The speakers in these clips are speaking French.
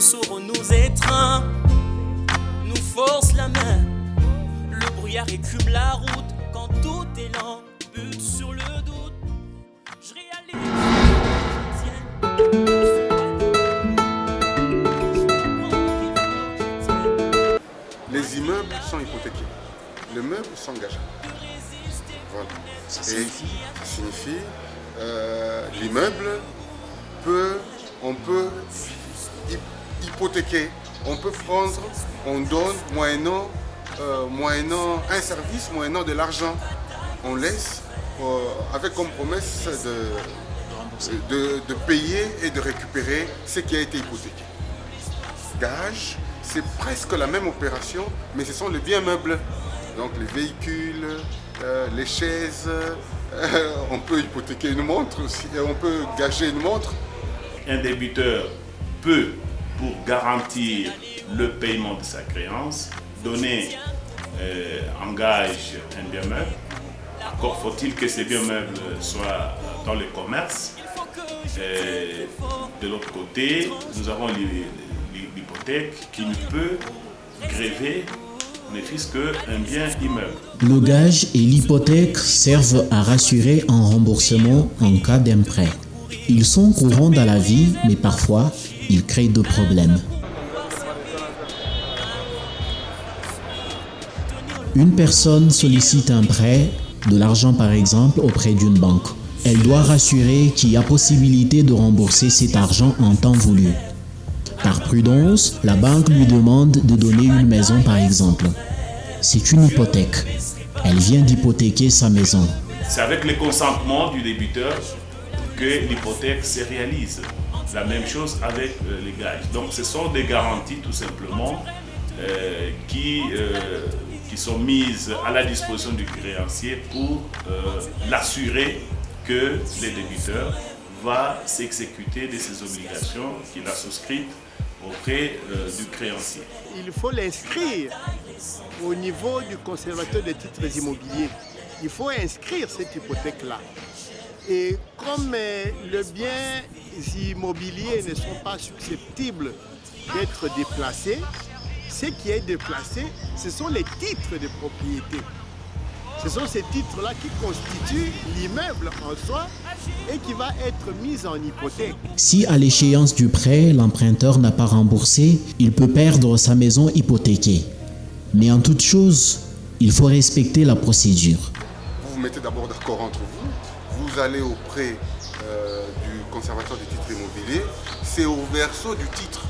sauront nous étreindre, nous force la main. Le brouillard écume la route quand tout est lent, bute sur le doute. Je réalise. Les immeubles sont hypothéqués, le meuble s'engage. Voilà. Ça signifie L'immeuble on peut hypothéquer, on peut prendre, on donne moyennant un service, moyennant de l'argent. On laisse avec comme promesse de payer et de récupérer ce qui a été hypothéqué. Gage, c'est presque la même opération, mais ce sont les biens meubles. Donc les véhicules, les chaises, on peut hypothéquer une montre aussi, on peut gager une montre. Un débiteur peut, pour garantir le paiement de sa créance, donner en gage un bien meuble. Encore faut-il que ces biens meubles soient dans le commerce. De l'autre côté, nous avons l'hypothèque qui ne peut gréver ne fût-ce qu'un bien immeuble. Le gage et l'hypothèque servent à rassurer un remboursement en cas d'emprunt. Ils sont courants dans la vie, mais parfois, ils créent des problèmes. Une personne sollicite un prêt, de l'argent par exemple, auprès d'une banque. Elle doit rassurer qu'il y a possibilité de rembourser cet argent en temps voulu. Par prudence, la banque lui demande de donner une maison par exemple. C'est une hypothèque. Elle vient d'hypothéquer sa maison. C'est avec le consentement du débiteur que l'hypothèque se réalise. La même chose avec les gages. Donc ce sont des garanties tout simplement qui sont mises à la disposition du créancier pour l'assurer que le débiteur va s'exécuter de ses obligations qu'il a souscrites auprès du créancier. Il faut l'inscrire au niveau du conservateur des titres immobiliers. Il faut inscrire cette hypothèque-là. Et comme les biens immobiliers ne sont pas susceptibles d'être déplacés, ce qui est déplacé, ce sont les titres de propriété. Ce sont ces titres-là qui constituent l'immeuble en soi et qui va être mis en hypothèque. Si à l'échéance du prêt, l'emprunteur n'a pas remboursé, il peut perdre sa maison hypothéquée. Mais en toute chose, il faut respecter la procédure. Vous vous mettez d'abord d'accord entre vous, vous allez auprès du conservateur des titres immobiliers, c'est au verso du titre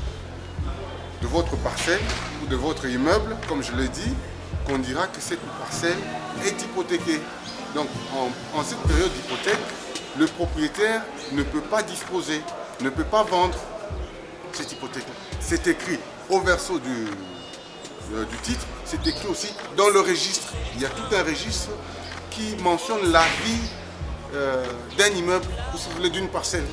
de votre parcelle ou de votre immeuble, comme je l'ai dit, qu'on dira que cette parcelle est hypothéquée. Donc en cette période d'hypothèque, le propriétaire ne peut pas disposer, ne peut pas vendre cette hypothèque. C'est écrit au verso du titre, c'est écrit aussi dans le registre. Il y a tout un registre qui mentionne la vie d'un immeuble ou si vous voulez d'une parcelle.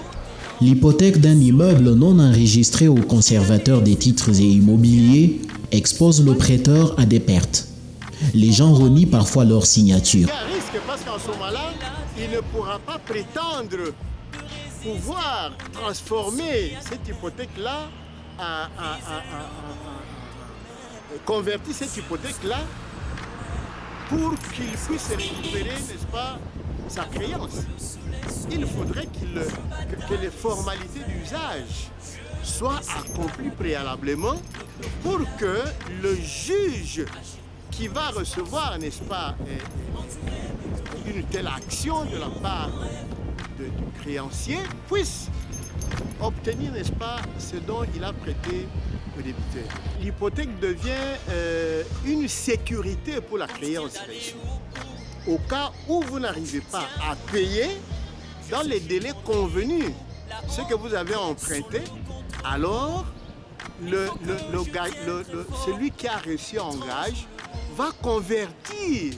L'hypothèque d'un immeuble non enregistré au conservateur des titres et immobiliers expose le prêteur à des pertes. Les gens renient parfois leur signature. Il y a un risque parce qu'en ce moment-là, il ne pourra pas prétendre pouvoir transformer cette hypothèque-là, convertir cette hypothèque-là pour qu'il puisse récupérer, n'est-ce pas, sa créance. Il faudrait que les formalités d'usage soient accomplies préalablement pour que le juge qui va recevoir, n'est-ce pas, une telle action de la part du créancier puisse obtenir, n'est-ce pas, ce dont il a prêté au débiteur. L'hypothèque devient une sécurité pour la créance reçue. Au cas où vous n'arrivez pas à payer dans les délais convenus ce que vous avez emprunté, alors celui qui a reçu en gage va convertir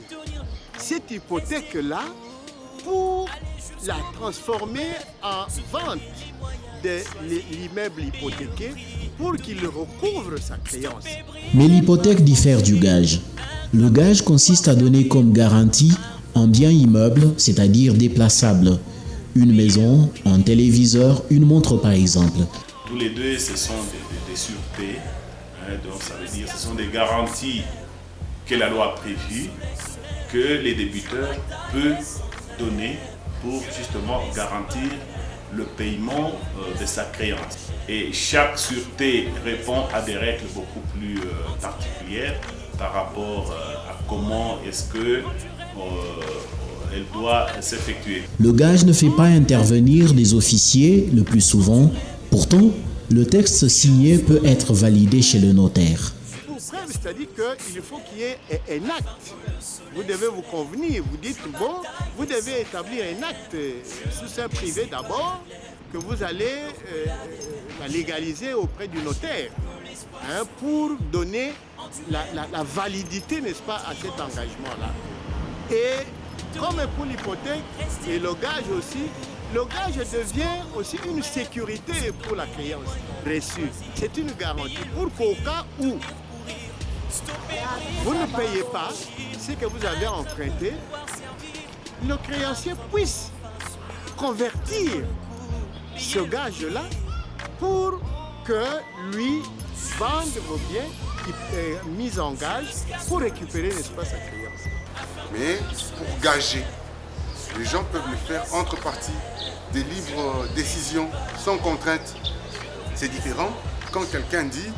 cette hypothèque-là pour la transformer en vente de l'immeuble hypothéqué pour qu'il recouvre sa créance. Mais l'hypothèque diffère du gage. Le gage consiste à donner comme garantie un bien immeuble, c'est-à-dire déplaçable. Une maison, un téléviseur, une montre par exemple. Tous les deux, ce sont des sûretés. Donc ça veut dire que ce sont des garanties que la loi a prévues que les débiteurs peuvent donner pour justement garantir le paiement de sa créance. Et chaque sûreté répond à des règles beaucoup plus particulières par rapport à comment est-ce que elle doit s'effectuer. Le gage ne fait pas intervenir des officiers le plus souvent. Pourtant, le texte signé peut être validé chez le notaire. Pour preuve, c'est-à-dire qu'il faut qu'il y ait un acte. Vous devez vous convenir, vous dites, bon, vous devez établir un acte sous seing privé d'abord, que vous allez légaliser auprès du notaire, pour donner la validité, n'est-ce pas, à cet engagement-là. Et comme pour l'hypothèque et le gage aussi, le gage devient aussi une sécurité pour la créance reçue. C'est une garantie pour qu'au cas où vous ne payez pas ce que vous avez emprunté, le créancier puisse convertir ce gage-là pour que lui vende vos biens mis en gage pour récupérer, n'est-ce pas, sa créance. Mais pour gager, les gens peuvent le faire entre parties, des libres décisions, sans contrainte. C'est différent quand quelqu'un dit,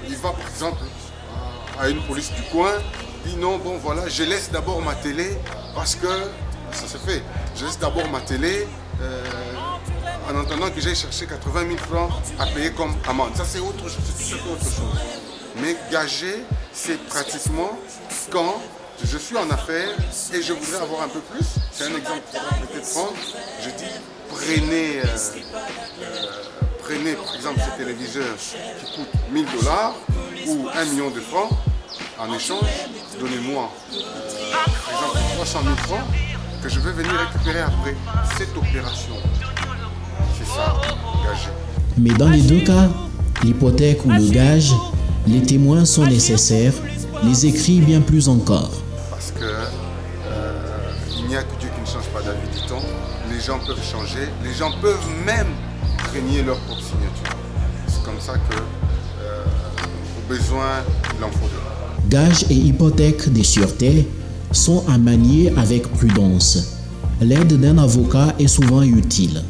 il va par exemple à une police du coin, dit non, bon voilà, je laisse d'abord ma télé parce que ça se fait. Je laisse d'abord ma télé en entendant que j'ai cherché 80 000 francs à payer comme amende. Ça c'est autre chose. Mais gager, c'est pratiquement quand je suis en affaires et je voudrais avoir un peu plus. C'est un exemple que je peux peut-être prendre. Je dis, prenez par exemple ce téléviseur qui coûte 1000 $ ou 1 million de francs. En échange, donnez-moi par exemple 300 000 francs que je vais venir récupérer après. Cette opération, c'est ça, gager. Mais dans les deux cas, l'hypothèque ou le gage, les témoins sont nécessaires, les écrits bien plus encore. Parce que il n'y a que Dieu qui ne change pas d'avis, dit-on. Les gens peuvent changer, les gens peuvent même régner leur propre signature. C'est comme ça que, au besoin, il en faut deux. Gage et hypothèque des sûretés sont à manier avec prudence. L'aide d'un avocat est souvent utile.